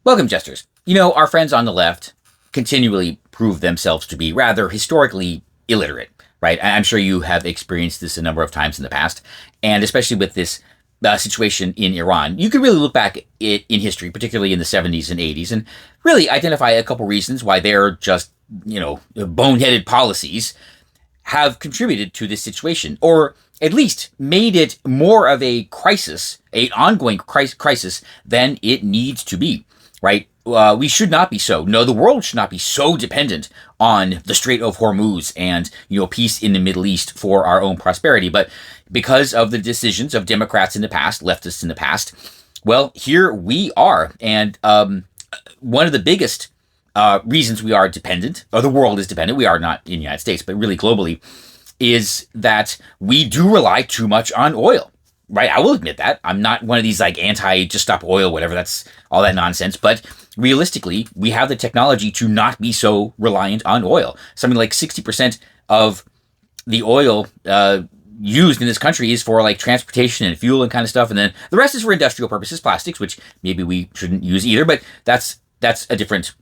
Welcome, jesters. You know, our friends on the left continually prove themselves to be rather historically illiterate, right? I'm sure you have experienced this a number of times in the past, and especially with this situation in Iran. You could really look back in history, particularly in the 70s and 80s, and really identify a couple reasons why they're just, boneheaded policies have contributed to this situation, or at least made it more of a crisis, an ongoing crisis than it needs to be. Right? We should not be so. No, the world should not be so dependent on the Strait of Hormuz and, peace in the Middle East for our own prosperity. But because of the decisions of Democrats in the past, leftists in the past, well, here we are. And one of the biggest reasons we are dependent, or the world is dependent, we are not in the United States, but really globally, is that we do rely too much on oil. Right, I will admit that. I'm not one of these just stop oil, whatever, that's all that nonsense. But realistically, we have the technology to not be so reliant on oil. Something like 60% of the oil used in this country is for transportation and fuel and kind of stuff. And then the rest is for industrial purposes, plastics, which maybe we shouldn't use either, but that's a different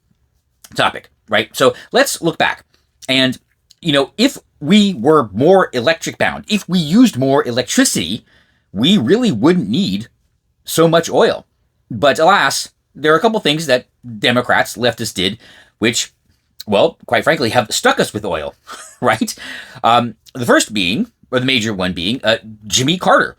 topic, right? So let's look back. And, if we were more electric bound, if we used more electricity, we really wouldn't need so much oil. But alas, there are a couple things that Democrats, leftists did, which, well, quite frankly, have stuck us with oil, right? The first being, or the major one being, Jimmy Carter,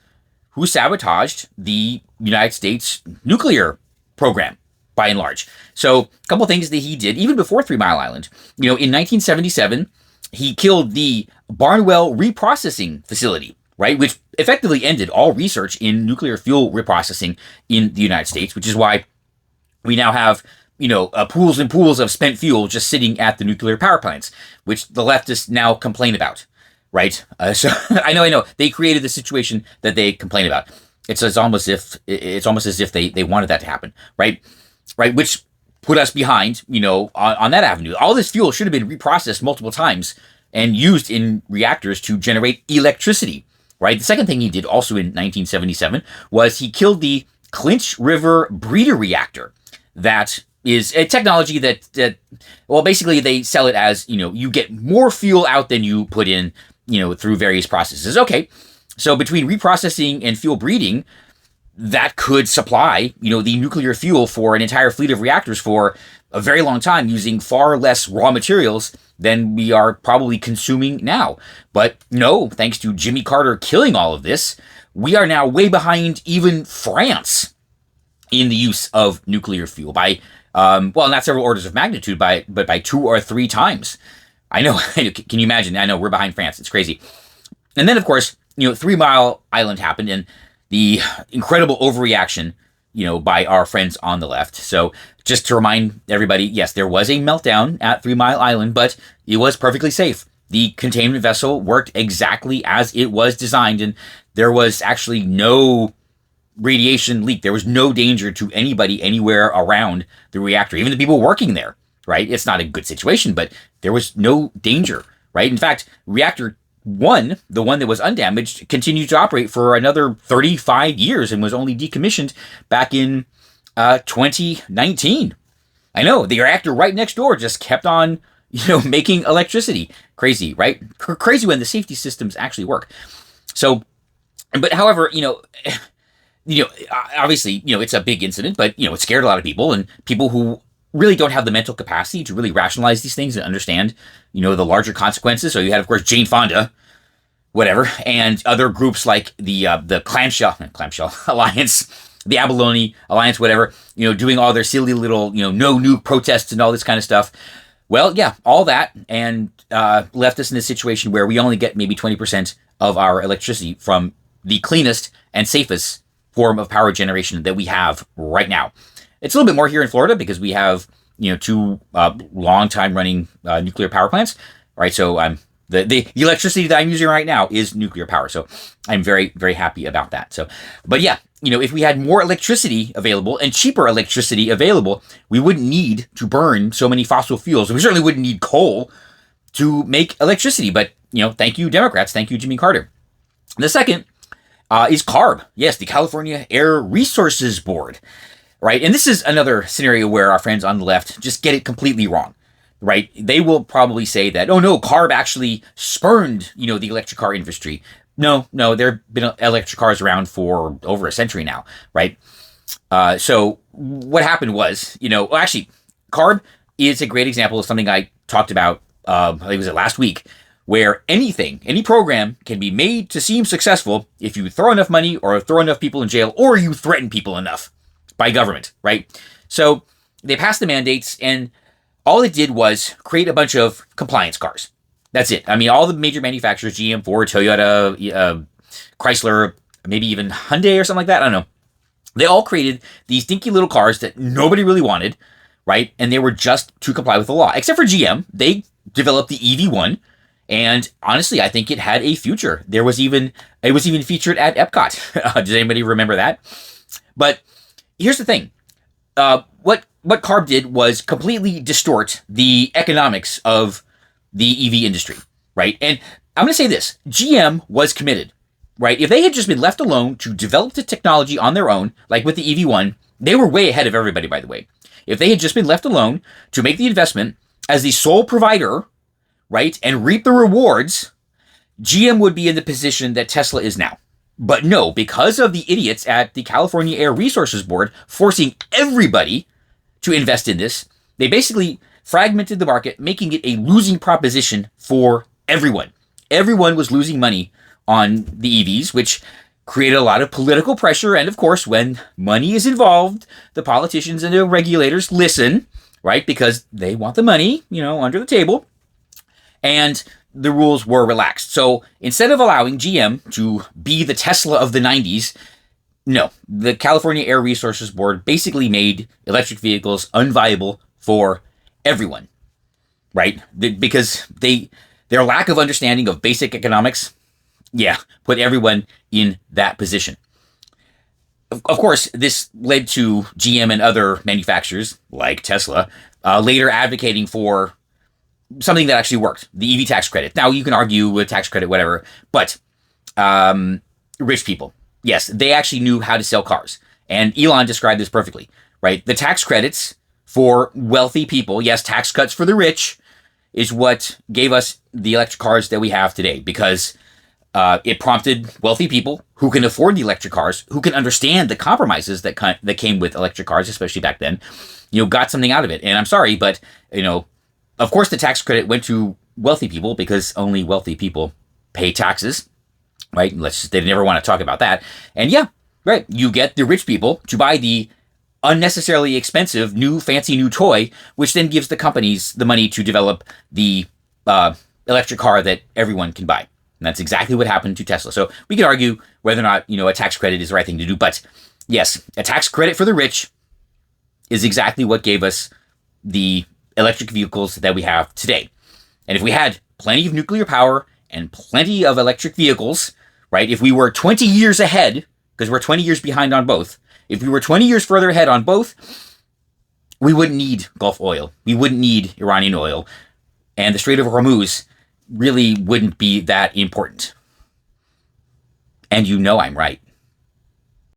who sabotaged the United States nuclear program, by and large. So a couple things that he did, even before 3 Mile Island. In 1977, he killed the Barnwell reprocessing facility, right, which effectively ended all research in nuclear fuel reprocessing in the United States, which is why we now have, pools and pools of spent fuel just sitting at the nuclear power plants, which the leftists now complain about, right? So I know they created the situation that they complain about. It's almost as if they wanted that to happen, right? Right, which put us behind, on that avenue. All this fuel should have been reprocessed multiple times and used in reactors to generate electricity. Right. The second thing he did also in 1977 was he killed the Clinch River breeder reactor. That is a technology that basically they sell it as, you get more fuel out than you put in, through various processes. Okay. So between reprocessing and fuel breeding, that could supply, the nuclear fuel for an entire fleet of reactors for a very long time using far less raw materials than we are probably consuming now. But no, thanks to Jimmy Carter killing all of this, we are now way behind even France in the use of nuclear fuel by, not several orders of magnitude, but by 2 or 3 times. I know, can you imagine? I know we're behind France. It's crazy. And then, of course, 3 Mile Island happened and the incredible overreaction, by our friends on the left. So just to remind everybody, yes, there was a meltdown at 3 Mile Island, but it was perfectly safe. The containment vessel worked exactly as it was designed, and there was actually no radiation leak. There was no danger to anybody anywhere around the reactor, even the people working there, right? It's not a good situation, but there was no danger, right? In fact, reactor 1, the one that was undamaged, continued to operate for another 35 years and was only decommissioned back in 2019. I know, the reactor right next door just kept on, making electricity. Crazy, right? Crazy when the safety systems actually work. So, but however, obviously, it's a big incident, but, it scared a lot of people, and people who really don't have the mental capacity to really rationalize these things and understand, the larger consequences. So you had, of course, Jane Fonda, whatever, and other groups like the Clamshell Alliance, the Abalone Alliance, whatever, doing all their silly little, no nuke protests and all this kind of stuff. Well, yeah, all that, and left us in a situation where we only get maybe 20% of our electricity from the cleanest and safest form of power generation that we have right now. It's a little bit more here in Florida because we have, 2 long time running nuclear power plants, right? So the electricity that I'm using right now is nuclear power. So I'm very, very happy about that. So, but yeah, if we had more electricity available and cheaper electricity available, we wouldn't need to burn so many fossil fuels. We certainly wouldn't need coal to make electricity. But, thank you, Democrats. Thank you, Jimmy Carter. The second is CARB. Yes, the California Air Resources Board. right? And this is another scenario where our friends on the left just get it completely wrong, right? They will probably say that, oh no, CARB actually spurned, the electric car industry. No, there have been electric cars around for over a century now, right? So what happened was, actually, CARB is a great example of something I talked about, I think it was last week, where any program can be made to seem successful if you throw enough money or throw enough people in jail or you threaten people enough by government, right? So they passed the mandates, and all it did was create a bunch of compliance cars. That's it. I mean, all the major manufacturers, GM, Ford, Toyota, Chrysler, maybe even Hyundai or something like that, I don't know. They all created these dinky little cars that nobody really wanted, right? And they were just to comply with the law. Except for GM, they developed the EV1, and honestly, I think it had a future. It was even featured at Epcot. Does anybody remember that? But here's the thing. What CARB did was completely distort the economics of the EV industry, right? And I'm going to say this. GM was committed, right? If they had just been left alone to develop the technology on their own, like with the EV1, they were way ahead of everybody, by the way. If they had just been left alone to make the investment as the sole provider, right, and reap the rewards, GM would be in the position that Tesla is now. But no, because of the idiots at the California Air Resources Board forcing everybody to invest in this, they basically fragmented the market, making it a losing proposition for everyone. Everyone was losing money on the EVs, which created a lot of political pressure. And of course, when money is involved, the politicians and the regulators listen, right? Because they want the money, under the table. And the rules were relaxed. So instead of allowing GM to be the Tesla of the 90s, no, the California Air Resources Board basically made electric vehicles unviable for everyone, right? Because their lack of understanding of basic economics, put everyone in that position. Of course, this led to GM and other manufacturers, like Tesla, later advocating for something that actually worked, the EV tax credit. Now, you can argue with tax credit, whatever, but rich people, yes, they actually knew how to sell cars. And Elon described this perfectly, right? The tax credits for wealthy people, yes, tax cuts for the rich, is what gave us the electric cars that we have today, because it prompted wealthy people who can afford the electric cars, who can understand the compromises that came with electric cars, especially back then, got something out of it. And I'm sorry, but, of course, the tax credit went to wealthy people because only wealthy people pay taxes, right? They never want to talk about that. And right, you get the rich people to buy the unnecessarily expensive, fancy new toy, which then gives the companies the money to develop the electric car that everyone can buy. And that's exactly what happened to Tesla. So we can argue whether or not, a tax credit is the right thing to do. But yes, a tax credit for the rich is exactly what gave us the electric vehicles that we have today. And if we had plenty of nuclear power and plenty of electric vehicles, right, if we were 20 years ahead, because we're 20 years behind on both, if we were 20 years further ahead on both, we wouldn't need Gulf oil. We wouldn't need Iranian oil. And the Strait of Hormuz really wouldn't be that important. And I'm right.